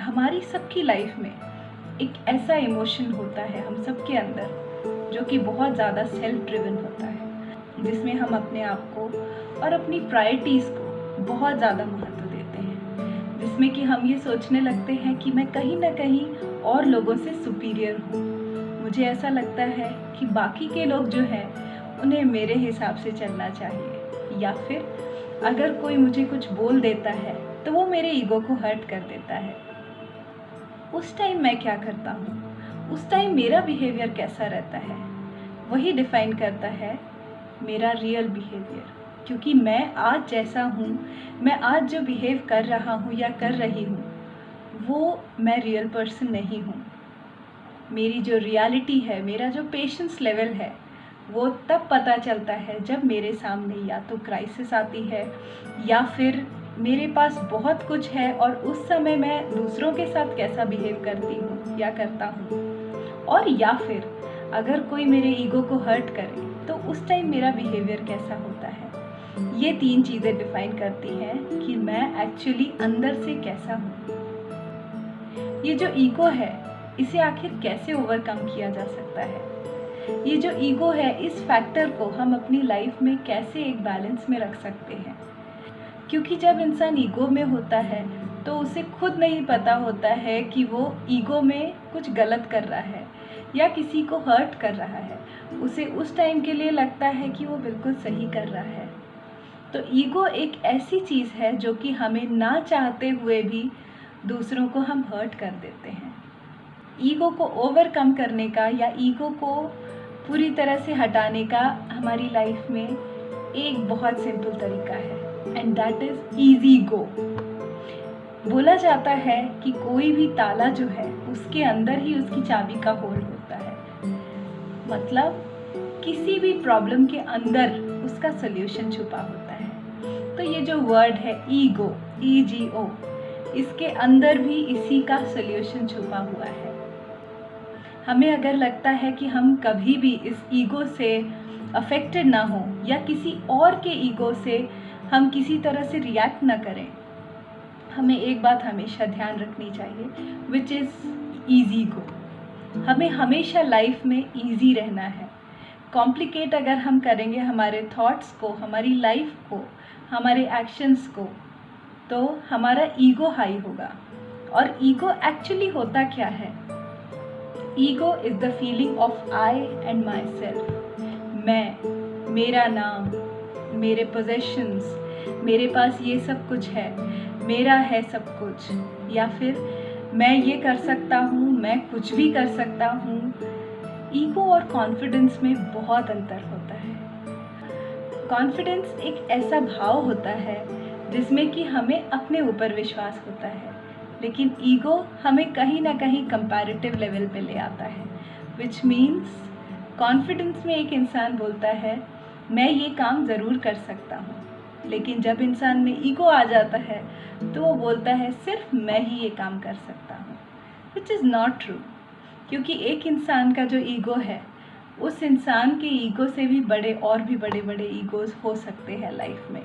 हमारी सबकी लाइफ में एक ऐसा इमोशन होता है हम सबके अंदर जो कि बहुत ज़्यादा सेल्फ ड्रिवन होता है, जिसमें हम अपने आप को और अपनी प्रायोरिटीज़ को बहुत ज़्यादा महत्व देते हैं, जिसमें कि हम ये सोचने लगते हैं कि मैं कहीं ना कहीं और लोगों से सुपीरियर हूँ। मुझे ऐसा लगता है कि बाकी के लोग जो हैं उन्हें मेरे हिसाब से चलना चाहिए, या फिर अगर कोई मुझे कुछ बोल देता है तो वो मेरे ईगो को हर्ट कर देता है। उस टाइम मैं क्या करता हूँ, उस टाइम मेरा बिहेवियर कैसा रहता है, वही डिफाइन करता है मेरा रियल बिहेवियर। क्योंकि मैं आज जैसा हूँ, मैं आज जो बिहेव कर रहा हूँ या कर रही हूँ, वो मैं रियल पर्सन नहीं हूँ। मेरी जो रियलिटी है, मेरा जो पेशेंस लेवल है, वो तब पता चलता है जब मेरे सामने या तो क्राइसिस आती है या फिर मेरे पास बहुत कुछ है और उस समय मैं दूसरों के साथ कैसा बिहेव करती हूँ या करता हूँ, और या फिर अगर कोई मेरे ईगो को हर्ट करे तो उस टाइम मेरा बिहेवियर कैसा होता है। ये 3 चीज़ें डिफाइन करती हैं कि मैं एक्चुअली अंदर से कैसा हूँ। ये जो ईगो है, इसे आखिर कैसे ओवरकम किया जा सकता है? ये जो ईगो है, इस फैक्टर को हम अपनी लाइफ में कैसे एक बैलेंस में रख सकते हैं? क्योंकि जब इंसान ईगो में होता है तो उसे खुद नहीं पता होता है कि वो ईगो में कुछ गलत कर रहा है या किसी को हर्ट कर रहा है। उसे उस टाइम के लिए लगता है कि वो बिल्कुल सही कर रहा है। तो ईगो एक ऐसी चीज़ है जो कि हमें ना चाहते हुए भी दूसरों को हम हर्ट कर देते हैं। ईगो को ओवरकम करने का या ईगो को पूरी तरह से हटाने का हमारी लाइफ में एक बहुत सिंपल तरीका है, एंड दैट इज ईजी गो। बोला जाता है कि कोई भी ताला जो है उसके अंदर ही उसकी चाबी का होल होता है। मतलब किसी भी प्रॉब्लम के अंदर उसका सल्यूशन छुपा होता है। तो ये जो वर्ड है ईगो, EGO, इसके अंदर भी इसी का सल्यूशन छुपा हुआ है। हमें अगर लगता है कि हम कभी भी इस ईगो से अफेक्टेड ना हो या किसी और के ईगो से हम किसी तरह से रिएक्ट ना करें, हमें एक बात हमेशा ध्यान रखनी चाहिए, विच इज़ ईजी गो। हमें हमेशा लाइफ में ईजी रहना है। कॉम्प्लिकेट अगर हम करेंगे हमारे थॉट्स को, हमारी लाइफ को, हमारे एक्शंस को, तो हमारा ईगो हाई होगा। और ईगो एक्चुअली होता क्या है? Ego is the feeling of I and my self. मैं, मेरा नाम, मेरे पोजेशंस, मेरे पास ये सब कुछ है, मेरा है सब कुछ, या फिर मैं ये कर सकता हूँ, मैं कुछ भी कर सकता हूँ। ईगो और कॉन्फिडेंस में बहुत अंतर होता है। कॉन्फिडेंस एक ऐसा भाव होता है जिसमें कि हमें अपने ऊपर विश्वास होता है, लेकिन ईगो हमें कहीं ना कहीं कंपैरेटिव लेवल पे ले आता है, विच मीन्स कॉन्फिडेंस में एक इंसान बोलता है मैं ये काम ज़रूर कर सकता हूँ, लेकिन जब इंसान में ईगो आ जाता है तो वो बोलता है सिर्फ मैं ही ये काम कर सकता हूँ, विच इज़ नॉट ट्रू। क्योंकि एक इंसान का जो ईगो है, उस इंसान के ईगो से भी बड़े और भी बड़े बड़े ईगोज हो सकते हैं लाइफ में।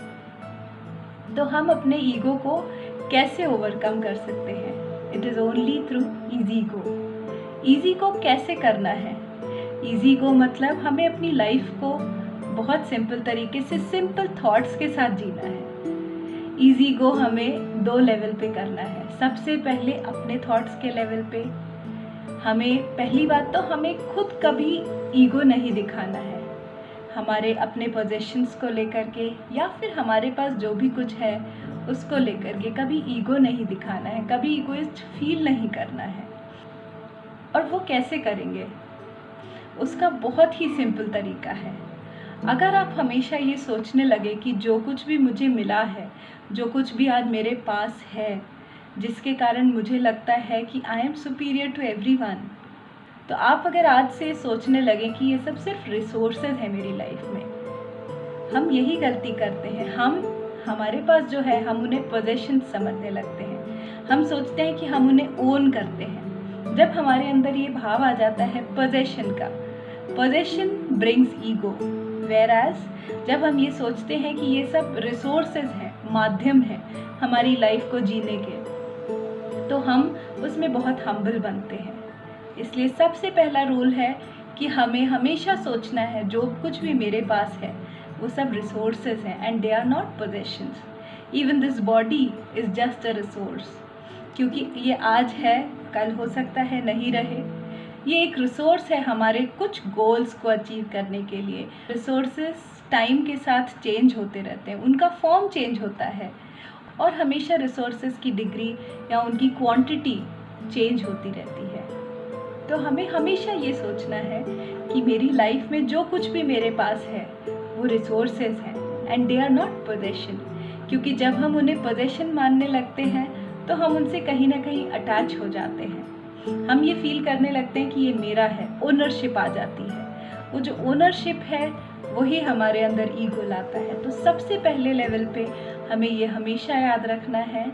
तो हम अपने ईगो को कैसे ओवरकम कर सकते हैं? It is only through easy go. Easy गो कैसे करना है? ईजी गो मतलब हमें अपनी लाइफ को बहुत सिंपल तरीके से, सिंपल थॉट्स के साथ जीना है। ईजी गो हमें 2 लेवल पे करना है। सबसे पहले अपने थॉट्स के लेवल पे हमें, पहली बात तो हमें खुद कभी ईगो नहीं दिखाना है। हमारे अपने पोजेशंस को लेकर के या फिर हमारे पास जो भी कुछ है उसको लेकर के कभी ईगो नहीं दिखाना है, कभी ईगोइस्ट फील नहीं करना है। और वो कैसे करेंगे? उसका बहुत ही सिंपल तरीका है। अगर आप हमेशा ये सोचने लगे कि जो कुछ भी मुझे मिला है, जो कुछ भी आज मेरे पास है, जिसके कारण मुझे लगता है कि I am superior to everyone, तो आप अगर आज से सोचने लगे कि ये सब सिर्फ रिसोर्सेज है मेरी लाइफ में, हम यही गलती करते हैं। हमारे पास जो है हम उन्हें पोजेशन समझने लगते हैं। हम सोचते हैं कि हम उन्हें ओन करते हैं। जब हमारे अंदर ये भाव आ जाता है पोजेशन का, पोजेशन ब्रिंग्स ईगो, वेयरएज जब हम ये सोचते हैं कि ये सब रिसोर्सेज हैं, माध्यम हैं हमारी लाइफ को जीने के, तो हम उसमें बहुत हम्बल बनते हैं। इसलिए सबसे पहला रूल है कि हमें हमेशा सोचना है जो कुछ भी मेरे पास है वो सब रिसोर्सेज हैं and they are not possessions. Even this body is just a resource, क्योंकि ये आज है, कल हो सकता है नहीं रहे। ये एक रिसोर्स है हमारे कुछ गोल्स को अचीव करने के लिए। रिसोर्सेज टाइम के साथ चेंज होते रहते हैं, उनका फॉर्म चेंज होता है और हमेशा रिसोर्सेज की डिग्री या उनकी क्वांटिटी चेंज होती रहती है। तो हमें हमेशा ये सोचना है कि मेरी लाइफ में जो कुछ भी मेरे पास है वो रिसोर्सेज हैं and they are not possession. क्योंकि जब हम उन्हें पोजेशन मानने लगते हैं तो हम उनसे कहीं ना कहीं अटैच हो जाते हैं। हम ये फील करने लगते हैं कि ये मेरा है, ओनरशिप आ जाती है। वो जो ओनरशिप है वही हमारे अंदर ईगो लाता है। तो सबसे पहले लेवल पे हमें ये हमेशा याद रखना है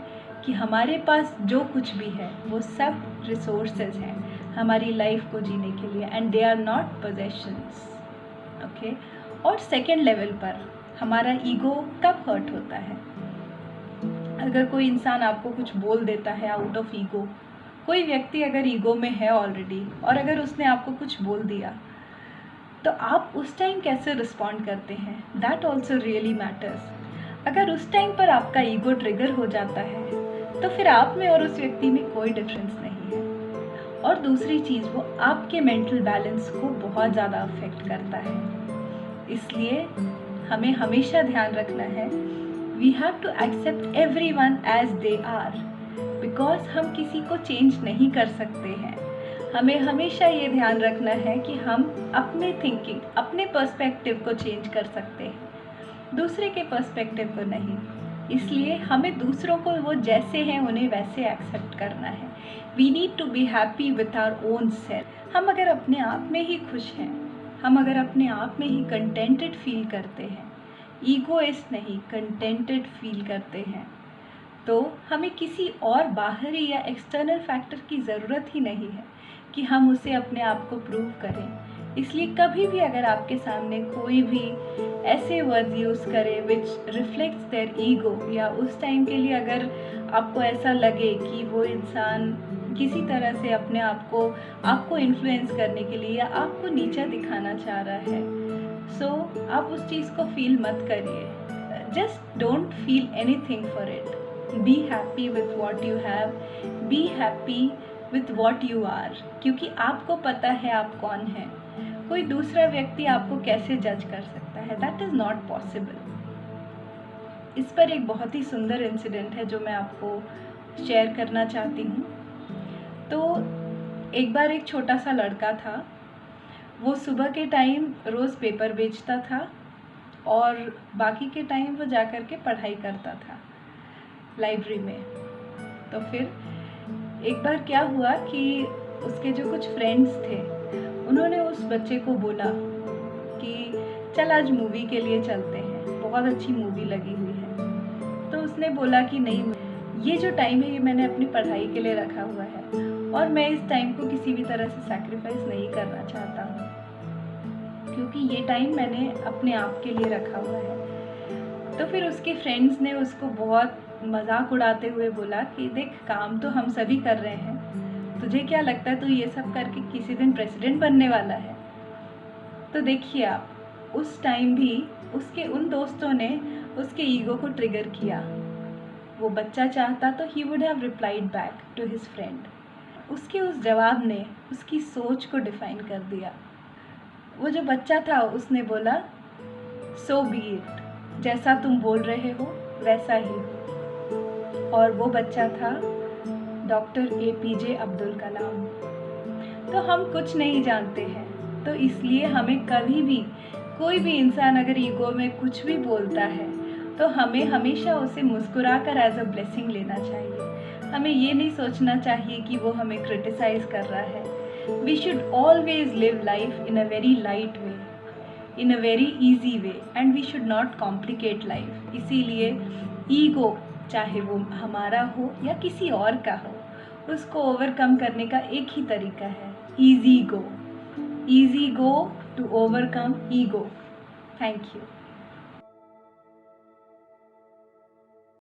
कि हमारे पास जो कुछ भी है वो सब रिसोर्सेज हैं हमारी लाइफ को जीने के लिए and they are not possessions. Okay. और सेकेंड लेवल पर हमारा ईगो कब हर्ट होता है? अगर कोई इंसान आपको कुछ बोल देता है आउट ऑफ ईगो, कोई व्यक्ति अगर ईगो में है ऑलरेडी और अगर उसने आपको कुछ बोल दिया तो आप उस टाइम कैसे रिस्पॉन्ड करते हैं, दैट ऑल्सो रियली मैटर्स। अगर उस टाइम पर आपका ईगो ट्रिगर हो जाता है तो फिर आप में और उस व्यक्ति में कोई डिफरेंस नहीं है। और दूसरी चीज़, वो आपके मेंटल बैलेंस को बहुत ज़्यादा अफेक्ट करता है। इसलिए हमें हमेशा ध्यान रखना है we have to accept everyone as they are, because हम किसी को चेंज नहीं कर सकते हैं। हमें हमेशा ये ध्यान रखना है कि हम अपने थिंकिंग, अपने पर्सपेक्टिव को चेंज कर सकते हैं, दूसरे के पर्सपेक्टिव को नहीं। इसलिए हमें दूसरों को वो जैसे हैं उन्हें वैसे एक्सेप्ट करना है। We need to be happy with our own self. हम अगर अपने आप में ही खुश हैं, हम अगर अपने आप में ही कंटेंटेड फील करते हैं, ईगोइस्ट नहीं कंटेंटेड फील करते हैं, तो हमें किसी और बाहरी या एक्सटर्नल फैक्टर की ज़रूरत ही नहीं है कि हम उसे अपने आप को प्रूव करें। इसलिए कभी भी अगर आपके सामने कोई भी ऐसे वर्ड यूज़ करे विच रिफ्लेक्ट्स देयर ईगो, या उस टाइम के लिए अगर आपको ऐसा लगे कि वो इंसान किसी तरह से अपने आप को आपको इन्फ्लुएंस करने के लिए या आपको नीचा दिखाना चाह रहा है, सो आप उस चीज़ को फील मत करिए। Just don't feel anything for it. Be happy with what you have, be happy with what you are, क्योंकि आपको पता है आप कौन हैं। कोई दूसरा व्यक्ति आपको कैसे जज कर सकता है? That is not possible. इस पर एक बहुत ही सुंदर इंसिडेंट है जो मैं आपको शेयर करना चाहती हूँ। तो एक बार एक छोटा सा लड़का था, वो सुबह के टाइम रोज़ पेपर बेचता था और बाकी के टाइम वो जा कर के पढ़ाई करता था लाइब्रेरी में। तो फिर एक बार क्या हुआ कि उसके जो कुछ फ्रेंड्स थे उन्होंने उस बच्चे को बोला कि चल आज मूवी के लिए चलते हैं, बहुत अच्छी मूवी लगी हुई है। तो उसने बोला कि नहीं, ये जो टाइम है ये मैंने अपनी पढ़ाई के लिए रखा हुआ है और मैं इस टाइम को किसी भी तरह से सैक्रिफाइस नहीं करना चाहता हूँ, क्योंकि ये टाइम मैंने अपने आप के लिए रखा हुआ है। तो फिर उसके फ्रेंड्स ने उसको बहुत मजाक उड़ाते हुए बोला कि देख, काम तो हम सभी कर रहे हैं, तुझे क्या लगता है तू ये सब करके किसी दिन प्रेसिडेंट बनने वाला है? तो देखिए आप, उस टाइम भी उसके उन दोस्तों ने उसके ईगो को ट्रिगर किया। वो बच्चा चाहता तो he would have replied back to his friend. उसके उस जवाब ने उसकी सोच को डिफाइन कर दिया। वो जो बच्चा था उसने बोला सो बी इट, जैसा तुम बोल रहे हो वैसा ही हो। और वो बच्चा था डॉक्टर APJ अब्दुल कलाम। तो हम कुछ नहीं जानते हैं, तो इसलिए हमें कभी भी कोई भी इंसान अगर ईगो में कुछ भी बोलता है तो हमें हमेशा उसे मुस्कुरा कर एज अ ब्लेसिंग लेना चाहिए। हमें ये नहीं सोचना चाहिए कि वो हमें क्रिटिसाइज कर रहा है। We should always live life in a very light way, in a very easy way, and we should not complicate life. इसीलिए ईगो, चाहे वो हमारा हो या किसी और का हो, उसको ओवरकम करने का एक ही तरीका है, easy go. Easy go to overcome ego. Thank you.